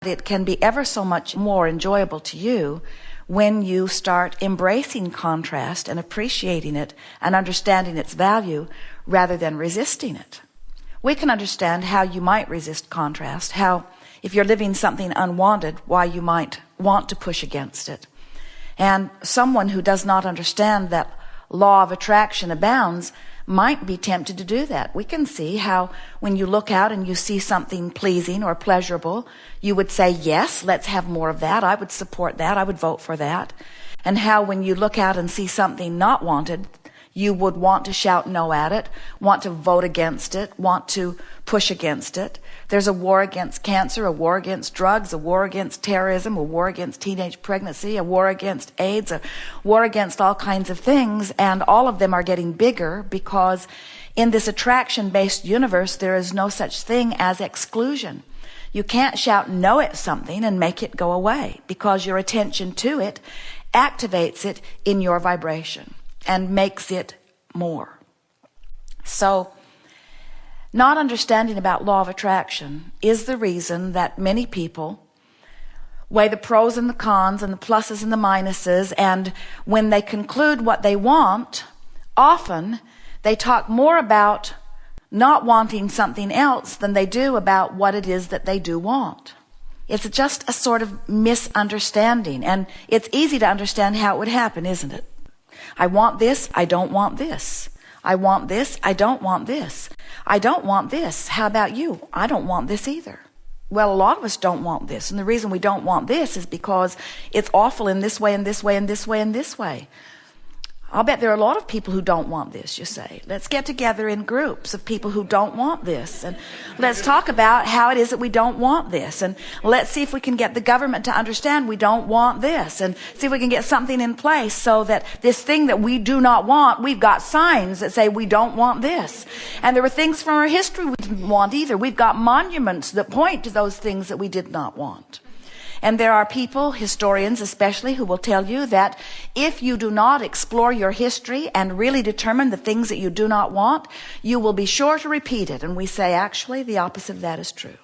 it can be ever so much more enjoyable to you when you start embracing contrast and appreciating it and understanding its value rather than resisting it. We can understand how you might resist contrast, how if you're living something unwanted, why you might want to push against it. And someone who does not understand that law of attraction abounds might be tempted to do that. We can see how when you look out and you see something pleasing or pleasurable, you would say, yes, let's have more of that. I would support that. I would vote for that. And how when you look out and see something not wanted, you would want to shout no at it, want to vote against it, want to push against it. There's a war against cancer, a war against drugs, a war against terrorism, a war against teenage pregnancy, a war against AIDS, a war against all kinds of things, and all of them are getting bigger because in this attraction-based universe, there is no such thing as exclusion. You can't shout no at something and make it go away because your attention to it activates it in your vibration and makes it more. So, not understanding about law of attraction is the reason that many people weigh the pros and the cons and the pluses and the minuses, and when they conclude what they want, often they talk more about not wanting something else than they do about what it is that they do want. It's just a sort of misunderstanding, and it's easy to understand how it would happen, isn't it? I want this, I don't want this. I want this, I don't want this. I don't want this. How about you? I don't want this either. Well, a lot of us don't want this. And the reason we don't want this is because it's awful in this way and this way and this way and this way. I'll bet there are a lot of people who don't want this, you say. Let's get together in groups of people who don't want this. And let's talk about how it is that we don't want this. And let's see if we can get the government to understand we don't want this. And see if we can get something in place so that this thing that we do not want, we've got signs that say we don't want this. And there were things from our history we didn't want either. We've got monuments that point to those things that we did not want. And there are people, historians especially, who will tell you that if you do not explore your history and really determine the things that you do not want, you will be sure to repeat it. And we say, actually, the opposite of that is true.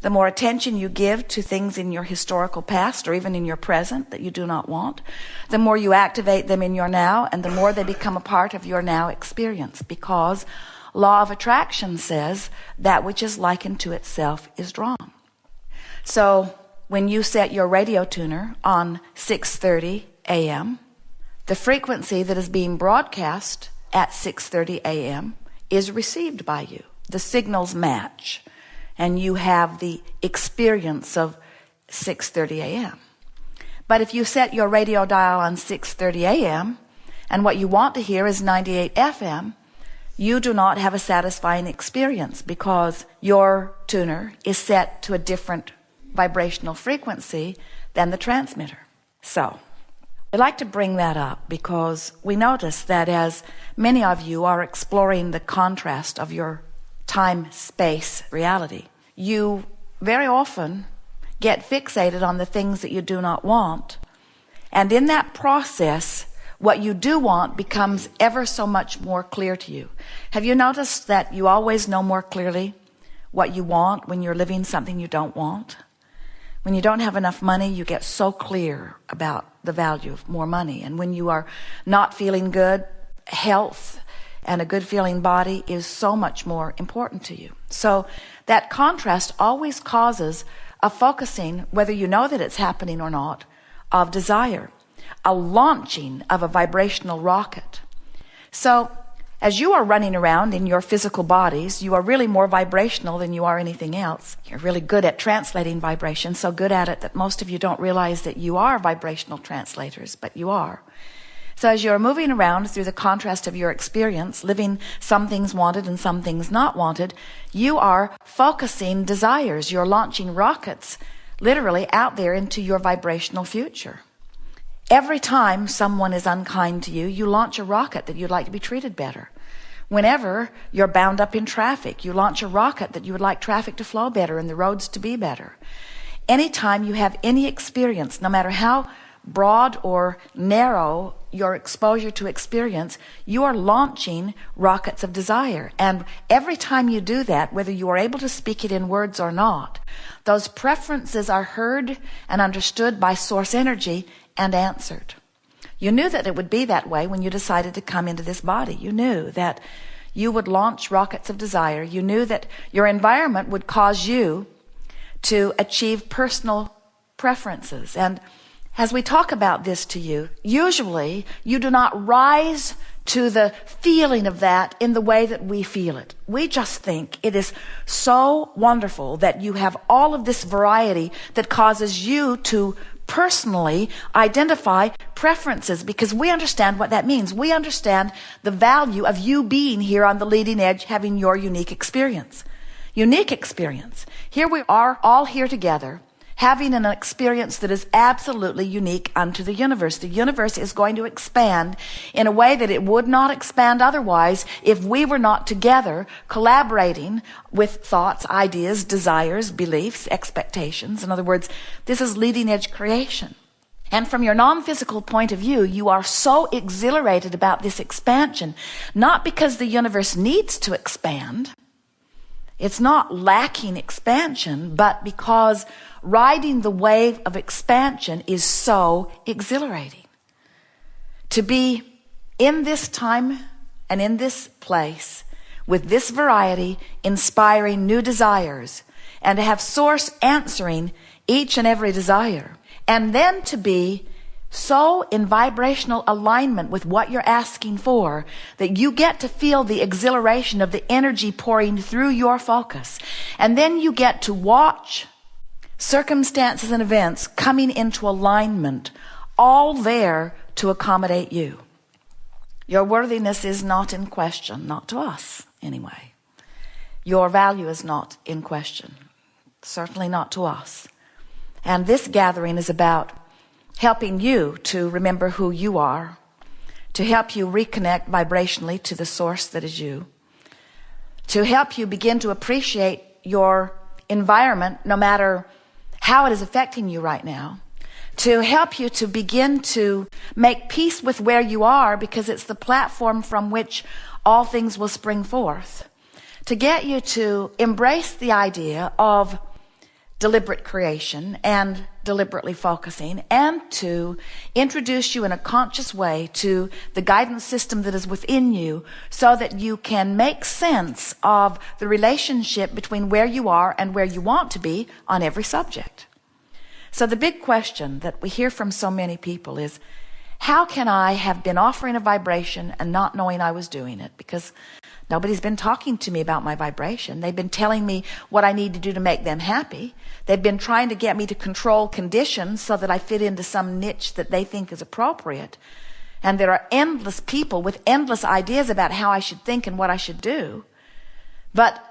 The more attention you give to things in your historical past or even in your present that you do not want, the more you activate them in your now, and the more they become a part of your now experience, because law of attraction says that which is likened to itself is drawn. So, when you set your radio tuner on 6:30 a.m., the frequency that is being broadcast at 6:30 a.m. is received by you. The signals match, and you have the experience of 6:30 a.m. But if you set your radio dial on 6:30 a.m., and what you want to hear is 98 FM, you do not have a satisfying experience because your tuner is set to a different vibrational frequency than the transmitter. So, I'd like to bring that up because we notice that as many of you are exploring the contrast of your time-space reality, you very often get fixated on the things that you do not want. And in that process, what you do want becomes ever so much more clear to you. Have you noticed that you always know more clearly what you want when you're living something you don't want? When you don't have enough money, you get so clear about the value of more money. And when you are not feeling good, health and a good feeling body is so much more important to you. So that contrast always causes a focusing, whether you know that it's happening or not, of desire, a launching of a vibrational rocket. So as you are running around in your physical bodies, you are really more vibrational than you are anything else. You're really good at translating vibration, so good at it that most of you don't realize that you are vibrational translators, but you are. So as you're moving around through the contrast of your experience, living some things wanted and some things not wanted, you are focusing desires. You're launching rockets literally out there into your vibrational future. Every time someone is unkind to you, you launch a rocket that you'd like to be treated better. Whenever you're bound up in traffic, you launch a rocket that you would like traffic to flow better and the roads to be better. Anytime you have any experience, no matter how broad or narrow your exposure to experience, you are launching rockets of desire. And every time you do that, whether you are able to speak it in words or not, those preferences are heard and understood by source energy and answered. You knew that it would be that way when you decided to come into this body. You knew that you would launch rockets of desire. You knew that your environment would cause you to achieve personal preferences. And as we talk about this to you, usually you do not rise to the feeling of that in the way that we feel it. We just think it is so wonderful that you have all of this variety that causes you to personally identify preferences, because we understand what that means. We understand the value of you being here on the leading edge, having your unique experience. Unique experience. Here we are all here together, having an experience that is absolutely unique unto the universe. The universe is going to expand in a way that it would not expand otherwise if we were not together collaborating with thoughts, ideas, desires, beliefs, expectations. In other words, this is leading edge creation. And from your non-physical point of view, you are so exhilarated about this expansion, not because the universe needs to expand. It's not lacking expansion, but because riding the wave of expansion is so exhilarating. To be in this time and in this place with this variety, inspiring new desires, and to have source answering each and every desire, and then to be so in vibrational alignment with what you're asking for that you get to feel the exhilaration of the energy pouring through your focus. And then you get to watch circumstances and events coming into alignment, all there to accommodate you. Your worthiness is not in question, not to us anyway. Your value is not in question, certainly not to us. And this gathering is about helping you to remember who you are, to help you reconnect vibrationally to the source that is you, to help you begin to appreciate your environment no matter how it is affecting you right now, to help you to begin to make peace with where you are because it's the platform from which all things will spring forth, to get you to embrace the idea of deliberate creation and deliberately focusing, and to introduce you in a conscious way to the guidance system that is within you so that you can make sense of the relationship between where you are and where you want to be on every subject. So the big question that we hear from so many people is, how can I have been offering a vibration and not knowing I was doing it? Because nobody's been talking to me about my vibration. They've been telling me what I need to do to make them happy. They've been trying to get me to control conditions so that I fit into some niche that they think is appropriate. And there are endless people with endless ideas about how I should think and what I should do. But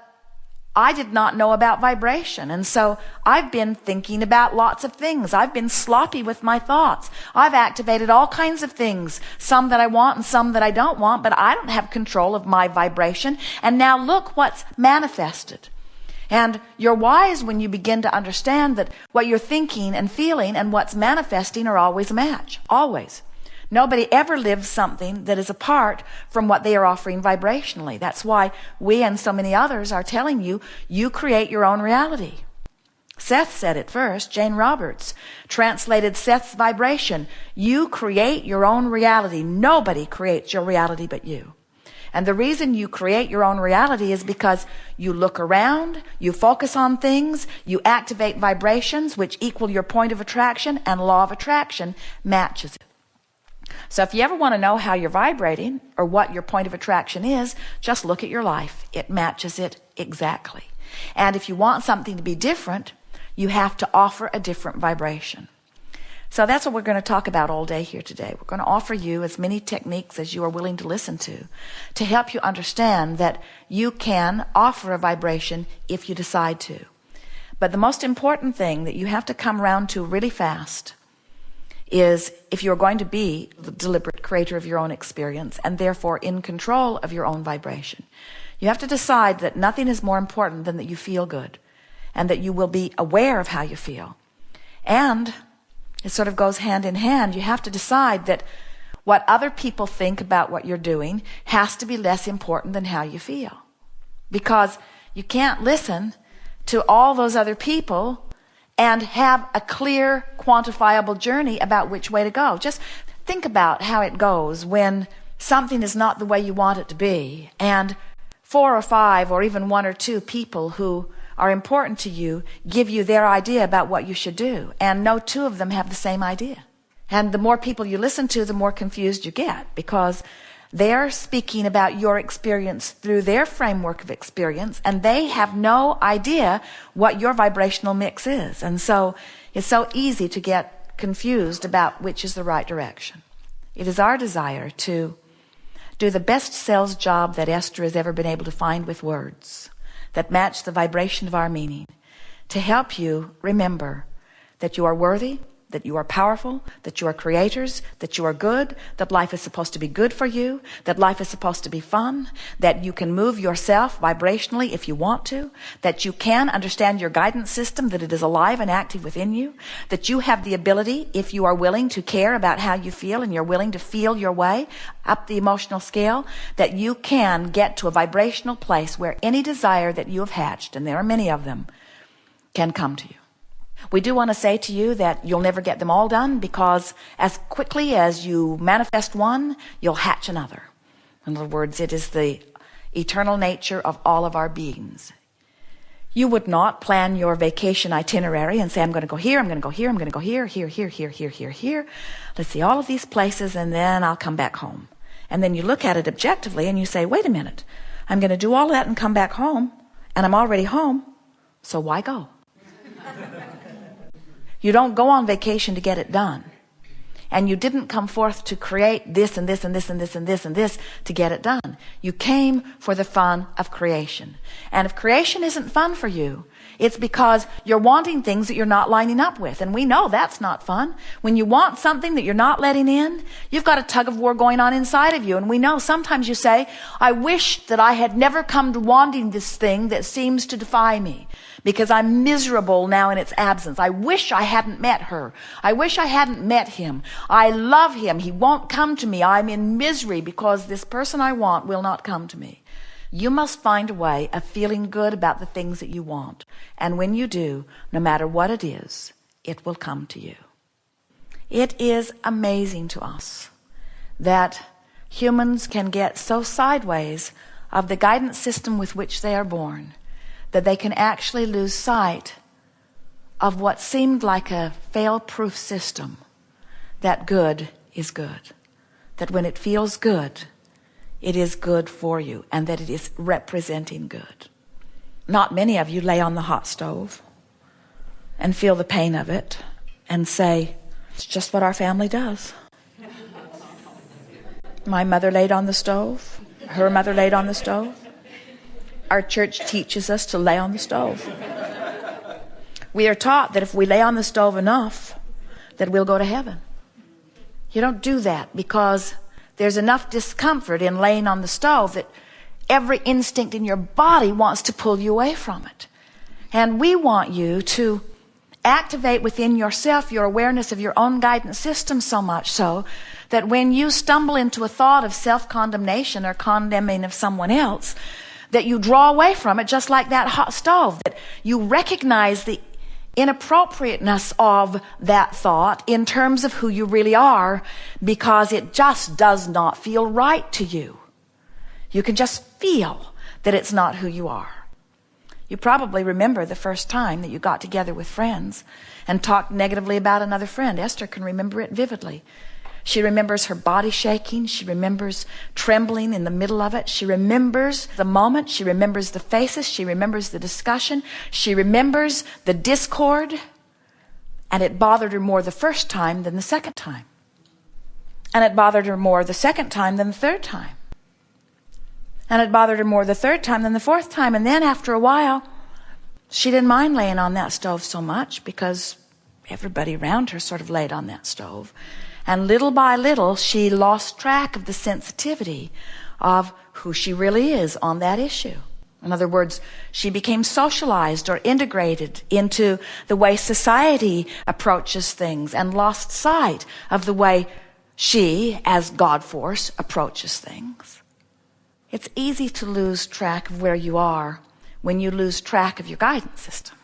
I did not know about vibration. And so I've been thinking about lots of things. I've been sloppy with my thoughts. I've activated all kinds of things, some that I want and some that I don't want, but I don't have control of my vibration. And now look what's manifested. And you're wise when you begin to understand that what you're thinking and feeling and what's manifesting are always a match. Always. Nobody ever lives something that is apart from what they are offering vibrationally. That's why we and so many others are telling you, you create your own reality. Seth said it first. Jane Roberts translated Seth's vibration. You create your own reality. Nobody creates your reality but you. And the reason you create your own reality is because you look around, you focus on things, you activate vibrations which equal your point of attraction, and law of attraction matches it. So if you ever want to know how you're vibrating or what your point of attraction is, just look at your life. It matches it exactly. And if you want something to be different, you have to offer a different vibration. So that's what we're going to talk about all day here today. We're going to offer you as many techniques as you are willing to listen to help you understand that you can offer a vibration if you decide to. But the most important thing that you have to come around to really fast is, if you're going to be the deliberate creator of your own experience and therefore in control of your own vibration, you have to decide that nothing is more important than that you feel good and that you will be aware of how you feel. And It sort of goes hand in hand. You have to decide that what other people think about what you're doing has to be less important than how you feel. Because you can't listen to all those other people and have a clear, quantifiable journey about which way to go. Just think about how it goes when something is not the way you want it to be, and 4 or 5 or even 1 or 2 people who are important to you give you their idea about what you should do, and no 2 of them have the same idea. And the more people you listen to, the more confused you get, because they're speaking about your experience through their framework of experience, and they have no idea what your vibrational mix is. And so it's so easy to get confused about which is the right direction. It is our desire to do the best sales job that Esther has ever been able to find with words that match the vibration of our meaning, to help you remember that you are worthy, that you are powerful, that you are creators, that you are good, that life is supposed to be good for you, that life is supposed to be fun, that you can move yourself vibrationally if you want to, that you can understand your guidance system, that it is alive and active within you, that you have the ability, if you are willing to care about how you feel and you're willing to feel your way up the emotional scale, that you can get to a vibrational place where any desire that you have hatched, and there are many of them, can come to you. We do want to say to you that you'll never get them all done, because as quickly as you manifest one, you'll hatch another. In other words, it is the eternal nature of all of our beings. You would not plan your vacation itinerary and say, I'm going to go here, I'm going to go here, I'm going to go here, here, here, here, here, here, here. Let's see all of these places, and then I'll come back home. And then you look at it objectively and you say, wait a minute, I'm going to do all that and come back home, and I'm already home, so why go? You don't go on vacation to get it done. And you didn't come forth to create this and this and this and this and this and this to get it done. You came for the fun of creation. And if creation isn't fun for you, it's because you're wanting things that you're not lining up with. And we know that's not fun. When you want something that you're not letting in, you've got a tug of war going on inside of you. And we know sometimes you say, I wish that I had never come to wanting this thing that seems to defy me, because I'm miserable now in its absence. I wish I hadn't met her. I wish I hadn't met him. I love him. He won't come to me. I'm in misery because this person I want will not come to me. You must find a way of feeling good about the things that you want. And when you do, no matter what it is, it will come to you. It is amazing to us that humans can get so sideways of the guidance system with which they are born that they can actually lose sight of what seemed like a fail-proof system, that good is good, that when it feels good, it is good for you, and that it is representing good. Not many of you lay on the hot stove and feel the pain of it and say, it's just what our family does. My mother laid on the stove, her mother laid on the stove. Our church teaches us to lay on the stove. We are taught that if we lay on the stove enough, that we'll go to heaven. You don't do that because there's enough discomfort in laying on the stove that every instinct in your body wants to pull you away from it. And we want you to activate within yourself your awareness of your own guidance system, so much so that when you stumble into a thought of self-condemnation or condemning of someone else, that you draw away from it, just like that hot stove, that you recognize the inappropriateness of that thought in terms of who you really are, because it just does not feel right to you. You can just feel that it's not who you are. You probably remember the first time that you got together with friends and talked negatively about another friend. Esther can remember it vividly. She remembers her body shaking. She remembers trembling in the middle of it. She remembers the moment. She remembers the faces. She remembers the discussion. She remembers the discord. And it bothered her more the first time than the second time. And it bothered her more the second time than the third time. And it bothered her more the third time than the fourth time. And then after a while, she didn't mind laying on that stove so much because everybody around her sort of laid on that stove. And little by little, she lost track of the sensitivity of who she really is on that issue. In other words, she became socialized or integrated into the way society approaches things and lost sight of the way she, as God Force, approaches things. It's easy to lose track of where you are when you lose track of your guidance system.